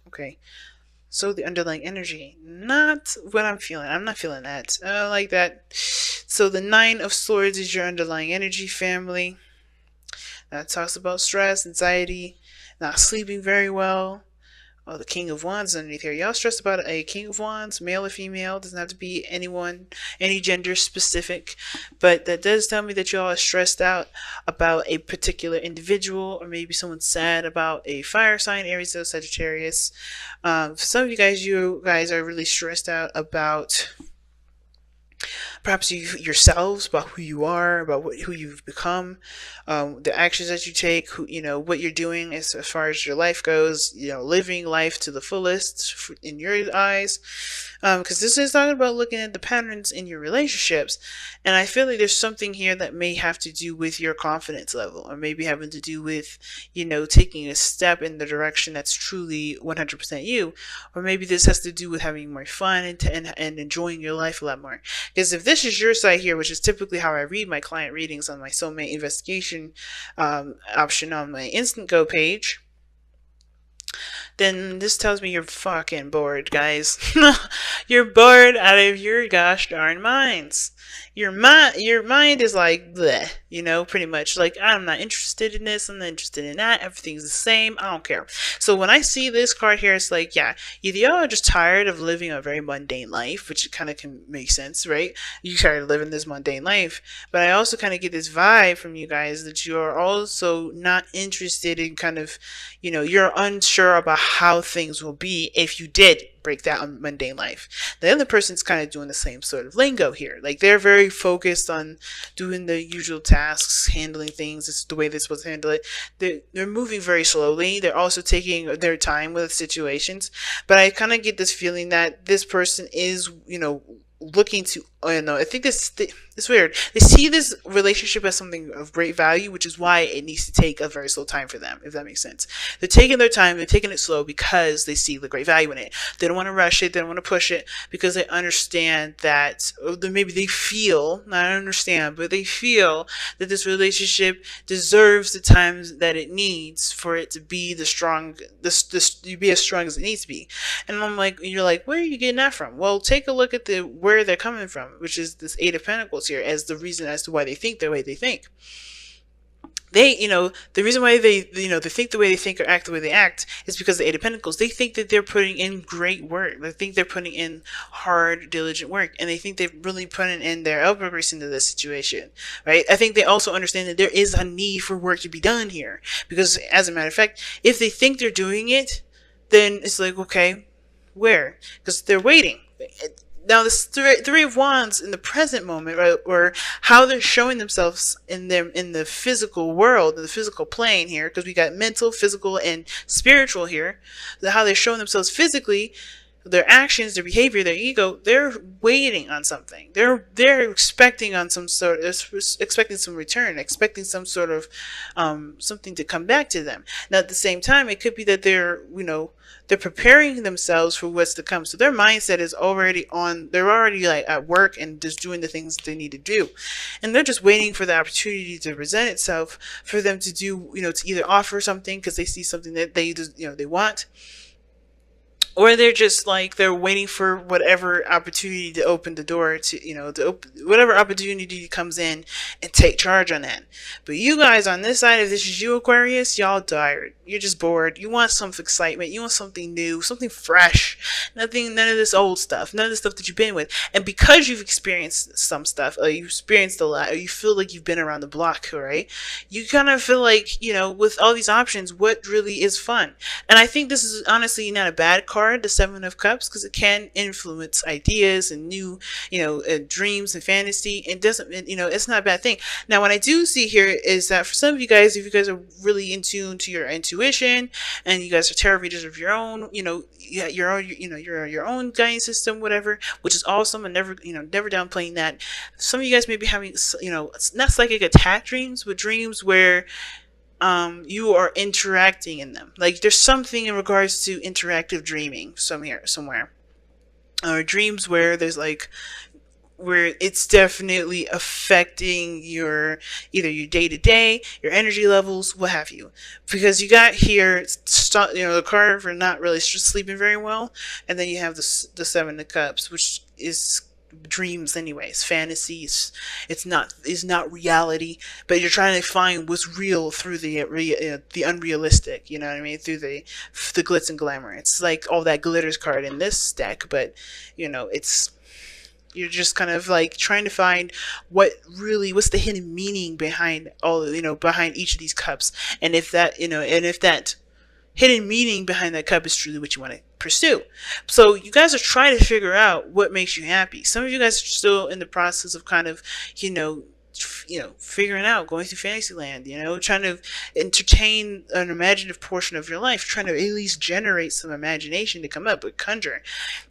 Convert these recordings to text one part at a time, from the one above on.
Okay. So the underlying energy, not what I'm feeling. I'm not feeling that. Like that. So the Nine of Swords is your underlying energy, family. That talks about stress, anxiety, not sleeping very well. Oh, the King of Wands underneath here. Y'all stressed about a King of Wands, male or female. Doesn't have to be anyone, any gender specific. But that does tell me that y'all are stressed out about a particular individual, or maybe someone's sad about a fire sign, Aries or Sagittarius. For some of you guys are really stressed out about perhaps yourselves, about who you are, about who you've become, the actions that you take, what you're doing as far as your life goes, living life to the fullest in your eyes. Because this is talking about looking at the patterns in your relationships, and I feel like there's something here that may have to do with your confidence level, or maybe having to do with, taking a step in the direction that's truly 100% you, or maybe this has to do with having more fun and enjoying your life a lot more. Because if this is your side here, which is typically how I read my client readings on my soulmate investigation option on my Instant Go page, then this tells me you're fucking bored, guys. You're bored out of your gosh darn minds. Your mind is like bleh, pretty much like I'm not interested in this, I'm not interested in that, everything's the same, I don't care. So when I see this card here, it's like, yeah, either y'all are just tired of living a very mundane life, which kind of can make sense, right? You tired of living this mundane life, but I also kind of get this vibe from you guys that you're also not interested in kind of, you're unsure about how things will be if you did break that mundane life. The other person's kind of doing the same sort of lingo here. Like they're very focused on doing the usual tasks, handling things. It's the way they're supposed to handle it. They're moving very slowly. They're also taking their time with situations. But I kind of get this feeling that this person is, looking to, I think it's weird. They see this relationship as something of great value, which is why it needs to take a very slow time for them, if that makes sense. They're taking their time, they're taking it slow because they see the great value in it. They don't want to rush it, they don't want to push it, because they understand that, or maybe they feel, not understand, but they feel that this relationship deserves the time that it needs for it to be be as strong as it needs to be. And I'm like, you're like, where are you getting that from? Well, take a look at where they're coming from, which is this Eight of Pentacles here, as the reason as to why they think the way they think. The reason why they think the way they think or act the way they act is because the Eight of Pentacles, they think that they're putting in great work. They think they're putting in hard, diligent work, and they think they're really putting in their elbow grease into this situation, right? I think they also understand that there is a need for work to be done here, because as a matter of fact, if they think they're doing it, then it's like, okay, where? Because they're waiting. Now, this three of Wands in the present moment, right, or how they're showing themselves in the physical world, in the physical plane here, because we got mental, physical, and spiritual here. How they're showing themselves physically, their actions, their behavior, their ego, they're waiting on something. They're expecting on expecting some return, expecting some sort of something to come back to them. Now, at the same time, it could be that they're preparing themselves for what's to come. So their mindset is already on, they're already like at work and just doing the things that they need to do. And they're just waiting for the opportunity to present itself for them to do, to either offer something because they see something that they just, they want, or they're just like they're waiting for whatever opportunity to open the door to whatever opportunity comes in and take charge on that. But you guys on this side, if this is you, Aquarius, y'all tired. You're just bored. You want some excitement. You want something new, something fresh. None of this old stuff. None of the stuff that you've been with. And because you've experienced some stuff, or you've experienced a lot, or you feel like you've been around the block, right? You kind of feel like, with all these options, what really is fun? And I think this is honestly not a bad card, the Seven of Cups, because it can influence ideas and new, dreams and fantasy. It doesn't, it's not a bad thing. Now, what I do see here is that for some of you guys, if you guys are really in tune to your intuition and you guys are tarot readers of your own, your own guiding system, whatever, which is awesome, and never downplaying that. Some of you guys may be having, it's not psychic attack dreams, but dreams where you are interacting in them. Like there's something in regards to interactive dreaming somewhere, or dreams where there's like where it's definitely affecting your either your day to day, your energy levels, what have you. Because you got here, the card for not really sleeping very well, and then you have the Seven of Cups, which is dreams anyways, fantasies. It's not reality, but you're trying to find what's real through the unrealistic, you know what I mean, through the glitz and glamour. It's like all that glitters card in this deck, but it's you're just kind of like trying to find what's the hidden meaning behind behind each of these cups, and if that hidden meaning behind that cup is truly what you want to pursue. So you guys are trying to figure out what makes you happy. Some of you guys are still in the process of kind of, figuring out, going through Fantasyland, trying to entertain an imaginative portion of your life, trying to at least generate some imagination to come up with, conjure.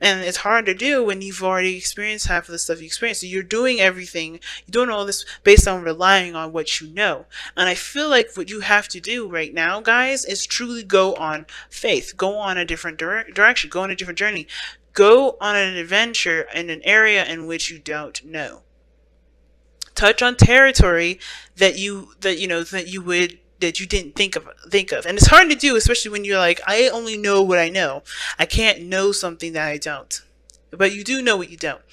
And it's hard to do when you've already experienced half of the stuff you experienced. So you're doing all this based on relying on what you know. And I feel like what you have to do right now, guys, is truly go on faith, go on a different direction, go on a different journey, go on an adventure in an area in which you don't know. Touch on territory that you didn't think of. And it's hard to do, especially when you're like, I only know what I know. I can't know something that I don't. But you do know what you don't.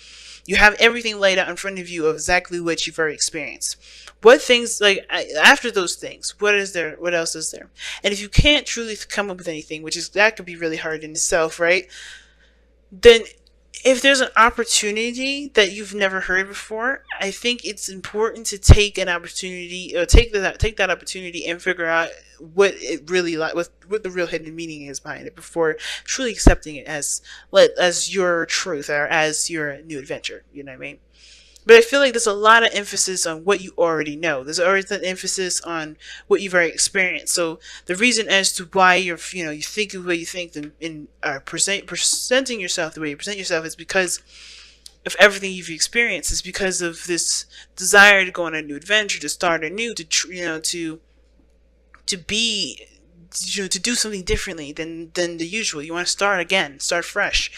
You have everything laid out in front of you of exactly what you've already experienced. What things, like, after those things, what else is there? And if you can't truly come up with anything, that could be really hard in itself, right? Then if there's an opportunity that you've never heard before, I think it's important to take an opportunity, or take that opportunity and figure out what it really what the real hidden meaning is behind it before truly accepting it as your truth or as your new adventure. You know what I mean? But I feel like there's a lot of emphasis on what you already know. There's always an emphasis on what you've already experienced. So the reason as to why you think the way you think and presenting yourself the way you present yourself is because of everything you've experienced. It's because of this desire to go on a new adventure, to start anew, to be, to do something differently than the usual. You want to start again, start fresh.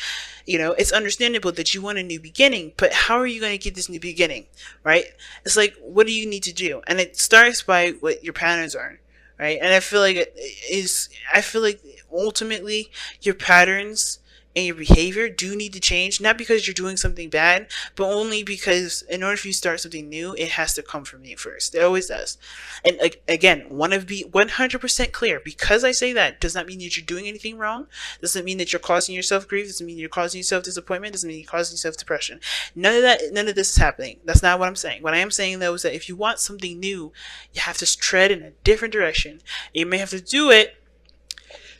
It's understandable that you want a new beginning, but how are you going to get this new beginning, right? It's like, what do you need to do? And it starts by what your patterns are, right? And I feel like ultimately your patterns and your behavior do need to change, not because you're doing something bad, but only because in order for you to start something new, it has to come from you first. It always does. And again, want to be 100% clear. Because I say that does not mean that you're doing anything wrong. Doesn't mean that you're causing yourself grief. Doesn't mean you're causing yourself disappointment. Doesn't mean you're causing yourself depression. None of this is happening. That's not what I'm saying. What I am saying, though, is that if you want something new, you have to tread in a different direction. You may have to do it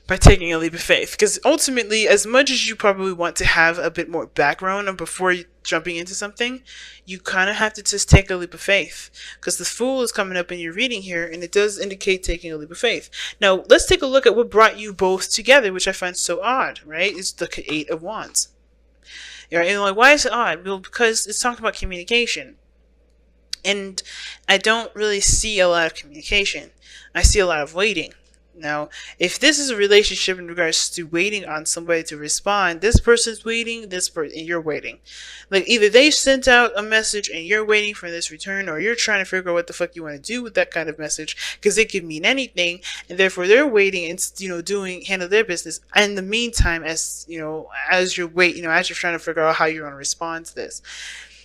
by taking a leap of faith, because ultimately, as much as you probably want to have a bit more background before jumping into something, you kind of have to just take a leap of faith, because the Fool is coming up in your reading here, and it does indicate taking a leap of faith. Now, let's take a look at what brought you both together, which I find so odd, right? It's the Eight of Wands. And like, why is it odd? Well, because it's talking about communication, and I don't really see a lot of communication. I see a lot of waiting. Now, if this is a relationship in regards to waiting on somebody to respond, this person's waiting, and you're waiting. Like, either they sent out a message and you're waiting for this return, or you're trying to figure out what the fuck you want to do with that kind of message, because it could mean anything, and therefore they're waiting and handle their business. And in the meantime, as you're trying to figure out how you're going to respond to this.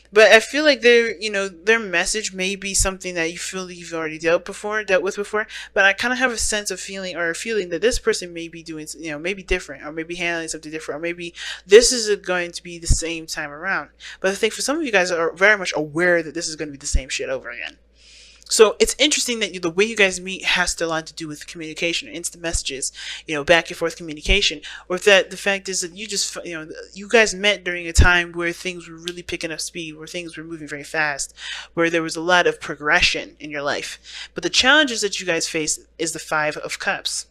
But I feel like their message may be something that you feel that you've already dealt with before. But I kind of have a feeling that this person may be doing, maybe different, or maybe handling something different, or maybe this is going to be the same time around. But I think for some of you guys are very much aware that this is going to be the same shit over again. So it's interesting that the way you guys meet has a lot to do with communication, instant messages, back and forth communication, or that the fact is that you guys met during a time where things were really picking up speed, where things were moving very fast, where there was a lot of progression in your life. But the challenges that you guys face is the Five of Cups.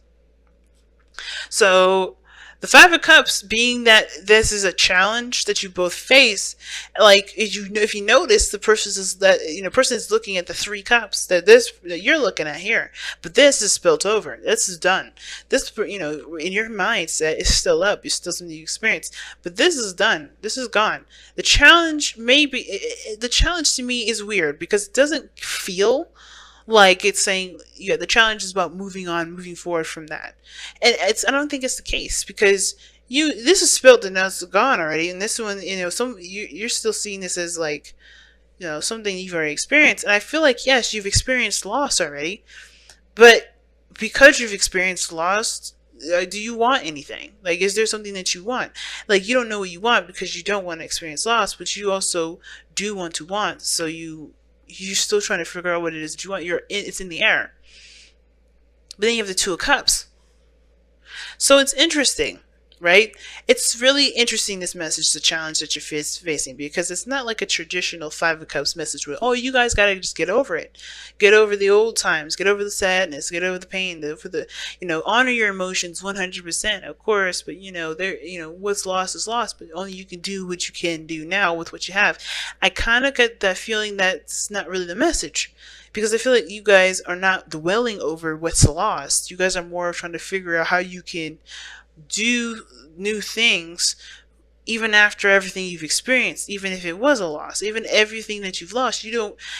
So The Five of Cups being that this is a challenge that you both face, like if you notice, the person is that person is looking at the Three Cups that you're looking at here, but this is spilt over. This is done. This in your mindset is still up. It's still something you experience, but this is done. This is gone. The challenge the challenge to me is weird because it doesn't feel like it's saying, yeah, the challenge is about moving on, moving forward from that. And I don't think it's the case because this is spilled and now it's gone already. And this one, you're still seeing this as like, something you've already experienced. And I feel like, yes, you've experienced loss already, but because you've experienced loss, do you want anything? Like, is there something that you want? Like, you don't know what you want because you don't want to experience loss, but you also do want to want. So you're still trying to figure out what it is that you want. It's in the air. But then you have the Two of Cups. So it's interesting, right? It's really interesting, this message, the challenge that you're facing, because it's not like a traditional Five of Cups message where, oh, you guys got to just get over it. Get over the old times. Get over the sadness. Get over the pain. Honor your emotions 100%, of course, but, what's lost is lost, but only you can do what you can do now with what you have. I kind of get that feeling that's not really the message. Because I feel like you guys are not dwelling over what's lost. You guys are more trying to figure out how you can do new things even after everything you've experienced, even if it was a loss, even everything that you've lost.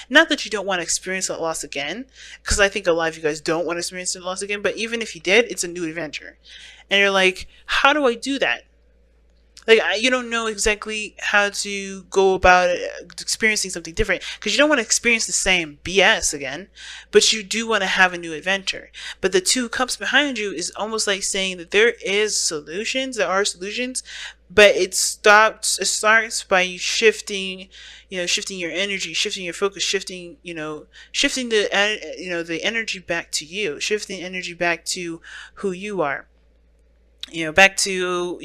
Not that you don't want to experience that loss again, because I think a lot of you guys don't want to experience that loss again, but even if you did, it's a new adventure. And you're like, how do I do that? Like, you don't know exactly how to go about experiencing something different because you don't want to experience the same BS again, but you do want to have a new adventure. But the Two Cups behind you is almost like saying that there are solutions, but it starts by you shifting your energy, shifting your focus, shifting the energy back to you, shifting energy back to who you are, back to,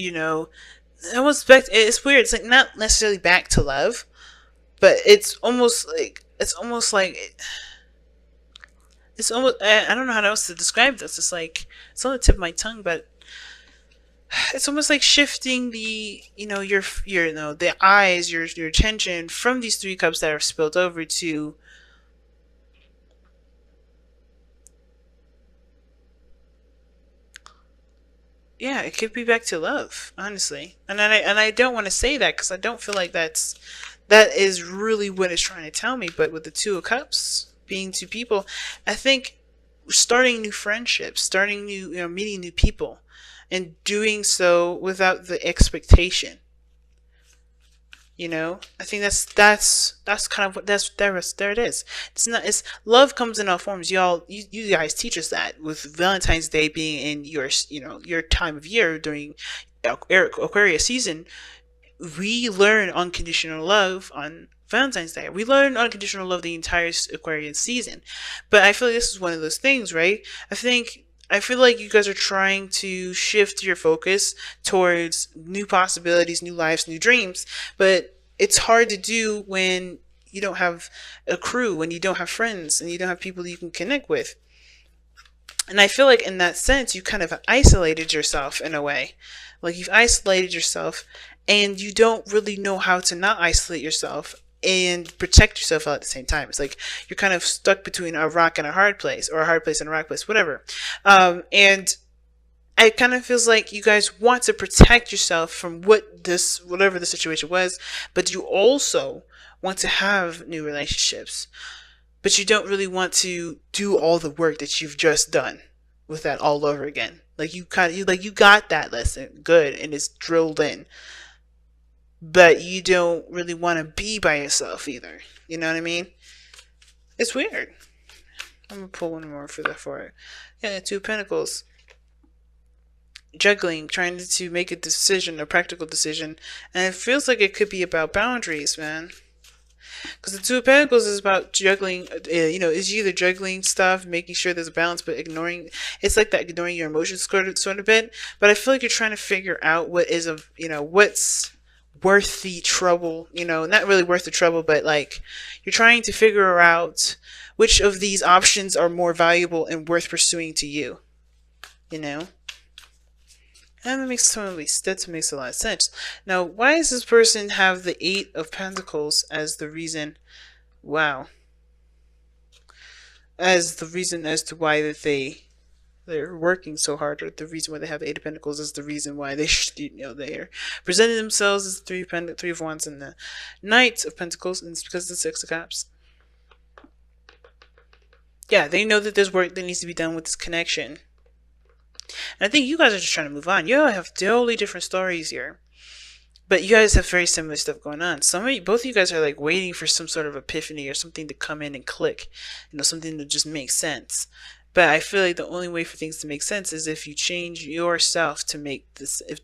it's weird. It's like not necessarily back to love, but it's almost like I don't know how else to describe this. It's like it's on the tip of my tongue, but it's almost like shifting the the eyes, your attention from these Three Cups that are spilled over to it could be back to love, honestly. And I don't want to say that because I don't feel like that is really what it's trying to tell me. But with the Two of Cups being two people, I think starting new friendships, meeting new people, and doing so without the expectation. I think that's kind of what there it is. It's love comes in all forms. You guys teach us that with Valentine's Day being in your time of year during Aquarius season. We learn unconditional love on Valentine's Day. We learn unconditional love the entire Aquarius season. But I feel like this is one of those things, right? I feel like you guys are trying to shift your focus towards new possibilities, new lives, new dreams, but it's hard to do when you don't have a crew, when you don't have friends, and you don't have people you can connect with. And I feel like in that sense, you kind of isolated yourself in a way. Like you've isolated yourself and you don't really know how to not isolate yourself and protect yourself at the same time. It's like you're kind of stuck between a rock and a hard place, or a hard place and a rock place, whatever. And it kind of feels like you guys want to protect yourself from whatever the situation was, but you also want to have new relationships, but you don't really want to do all the work that you've just done with that all over again. Like you got that lesson good and it's drilled in, but you don't really want to be by yourself either. You know what I mean? It's weird. I'm gonna pull one more for it. Yeah, Two of Pentacles. Juggling, trying to make a decision, a practical decision, and it feels like it could be about boundaries, man. Because the Two of Pentacles is about juggling, is either juggling stuff, making sure there's a balance, but it's like that, ignoring your emotions sort of bit. But I feel like you're trying to figure out what's worth the trouble, not really worth the trouble, but like you're trying to figure out which of these options are more valuable and worth pursuing to you, And that makes a lot of sense. Now, why does this person have the Eight of Pentacles as the reason? Wow, as the reason as to why that they're working so hard, or the reason why they have the Eight of Pentacles is the reason why they they're presenting themselves as the Three of Wands and the Knight of Pentacles, and it's because of the Six of Cups. Yeah, they know that there's work that needs to be done with this connection. And I think you guys are just trying to move on. You all have totally different stories here. But you guys have very similar stuff going on. Both of you guys are like waiting for some sort of epiphany or something to come in and click. Something to just make sense. But I feel like the only way for things to make sense is if you change yourself to make sense, if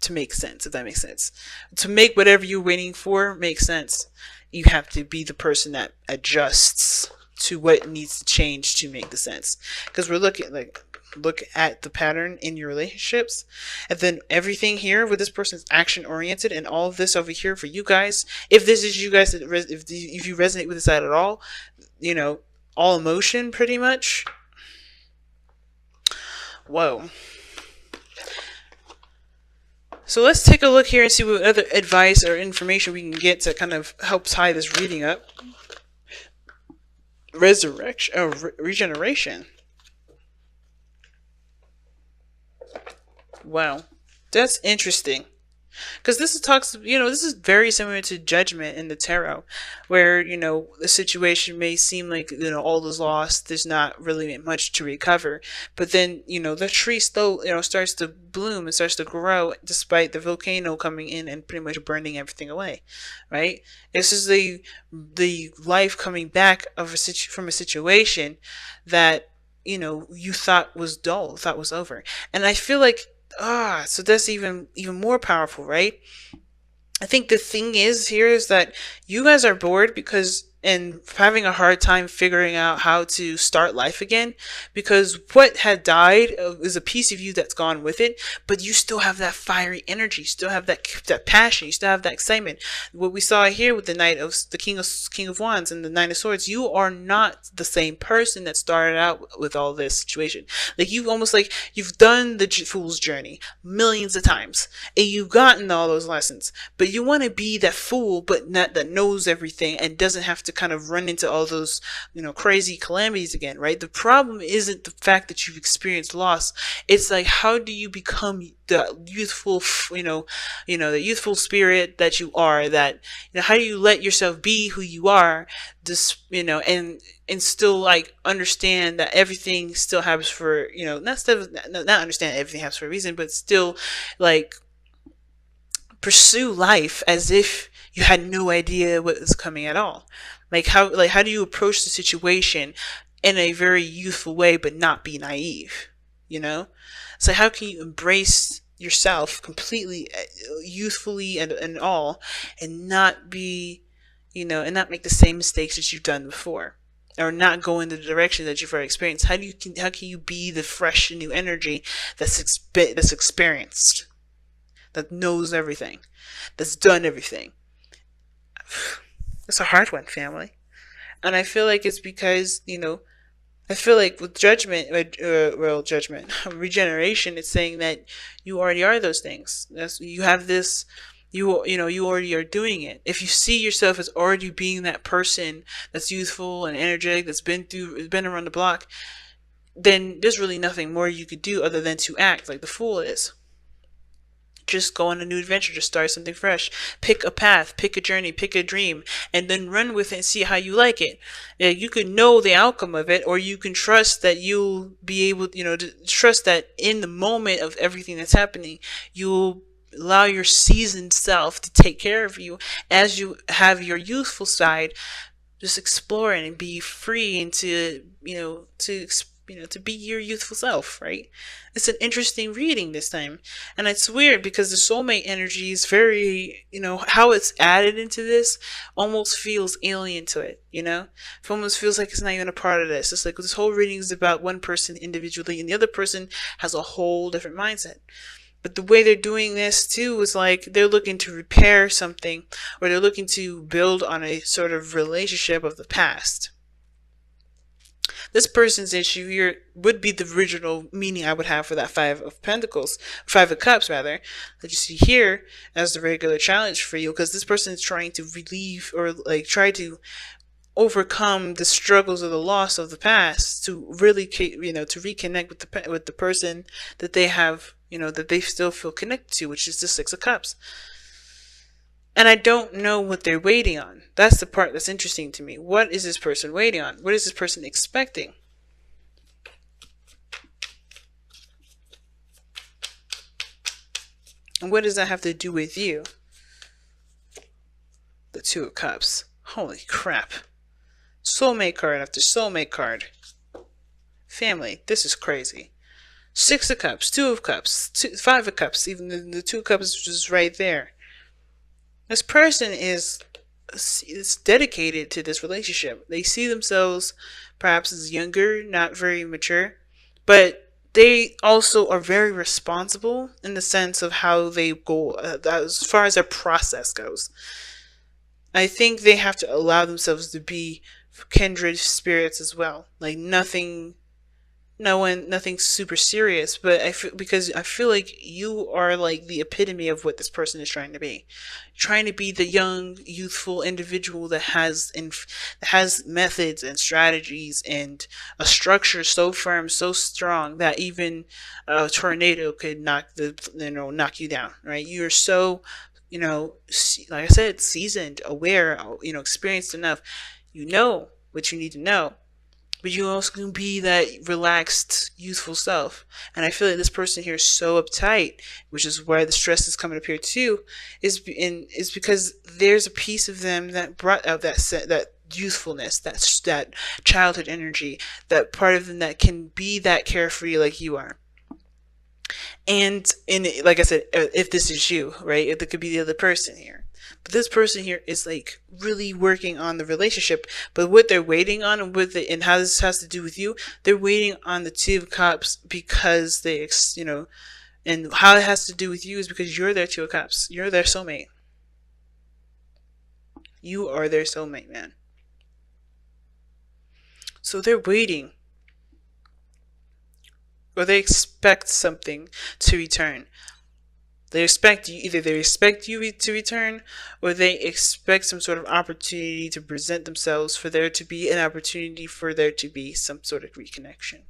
that makes sense. To make whatever you're waiting for make sense, you have to be the person that adjusts to what needs to change to make the sense. Because look at the pattern in your relationships, and then everything here with this person is action oriented, and all of this over here for you guys, if this is you guys, if you resonate with this side at all, all emotion pretty much. Whoa. So let's take a look here and see what other advice or information we can get to kind of help tie this reading up. Regeneration. Wow, that's interesting. Because this is very similar to Judgment in the tarot, where, the situation may seem like, all is lost, there's not really much to recover. But then, the tree still, starts to bloom and starts to grow despite the volcano coming in and pretty much burning everything away, right? This is the life coming back from a situation that, you thought was dull, thought was over. And I feel like, so that's even more powerful, right? I think the thing is that you guys are bored and having a hard time figuring out how to start life again, because what had died is a piece of you that's gone with it, but you still have that fiery energy, you still have that passion, you still have that excitement. What we saw here with the King of Wands and the Nine of Swords, you are not the same person that started out with all this situation. Like, you've done the fool's journey millions of times, and you've gotten all those lessons, but you want to be that fool, but not that knows everything and doesn't have to kind of run into all those, crazy calamities again, right? The problem isn't the fact that you've experienced loss. It's like, how do you become the youthful, the youthful spirit that you are, that, how do you let yourself be who you are, and still like understand that everything still happens for, not understand everything happens for a reason, but still like pursue life as if you had no idea what was coming at all. How do you approach the situation in a very youthful way, but not be naive? So how can you embrace yourself completely, youthfully and all, and not be, and not make the same mistakes that you've done before, or not go in the direction that you've already experienced? How can you be the fresh new energy that's experienced, that knows everything, that's done everything? It's a hard one, family. And I feel like it's because, I feel like with regeneration, it's saying that you already are those things. You have this, you already are doing it. If you see yourself as already being that person that's youthful and energetic, that's been around the block, then there's really nothing more you could do other than to act like the fool is. Just go on a new adventure, just start something fresh, pick a path, pick a journey, pick a dream, and then run with it and see how you like it. You can know the outcome of it, or you can trust that you'll be able, to trust that in the moment of everything that's happening, you'll allow your seasoned self to take care of you as you have your youthful side just exploring and be free and to be your youthful self, right? It's an interesting reading this time. And it's weird because the soulmate energy is very, how it's added into this almost feels alien to it, It almost feels like it's not even a part of this. It's like this whole reading is about one person individually, and the other person has a whole different mindset. But the way they're doing this too is like they're looking to repair something, or they're looking to build on a sort of relationship of the past. This person's issue here would be the original meaning I would have for that Five of Pentacles, Five of Cups rather, that you see here as the regular challenge for you, because this person is trying to relieve or like try to overcome the struggles or the loss of the past to really, to reconnect with the person that they have, that they still feel connected to, which is the Six of Cups. And I don't know what they're waiting on. That's the part that's interesting to me. What is this person waiting on? What is this person expecting? And what does that have to do with you? The Two of Cups. Holy crap. Soulmate card after soulmate card. Family, this is crazy. Six of Cups, Two of Cups, Five of Cups, even the Two of Cups is just right there. This person is dedicated to this relationship. They see themselves perhaps as younger, not very mature, but they also are very responsible in the sense of how they go, as far as their process goes. I think they have to allow themselves to be kindred spirits as well. Like nothing super serious, but because I feel like you are like the epitome of what this person is trying to be. Trying to be the young, youthful individual that has methods and strategies and a structure so firm, so strong that even a tornado could knock you down, right? You're so, like I said, seasoned, aware, experienced enough. You know what you need to know. But you also can be that relaxed, youthful self. And I feel like this person here is so uptight, which is why the stress is coming up here too, is because there's a piece of them that brought out that youthfulness, that childhood energy, that part of them that can be that carefree like you are. And like I said, if this is you, right, it could be the other person here. But this person here is like really working on the relationship. But what they're waiting on and how this has to do with you, they're waiting on the Two of Cups because and how it has to do with you is because you're their Two of Cups. You're their soulmate. You are their soulmate, man. So they're waiting. Or they expect something to return. They expect you to return, or they expect some sort of opportunity to present themselves for there to be an opportunity for there to be some sort of reconnection.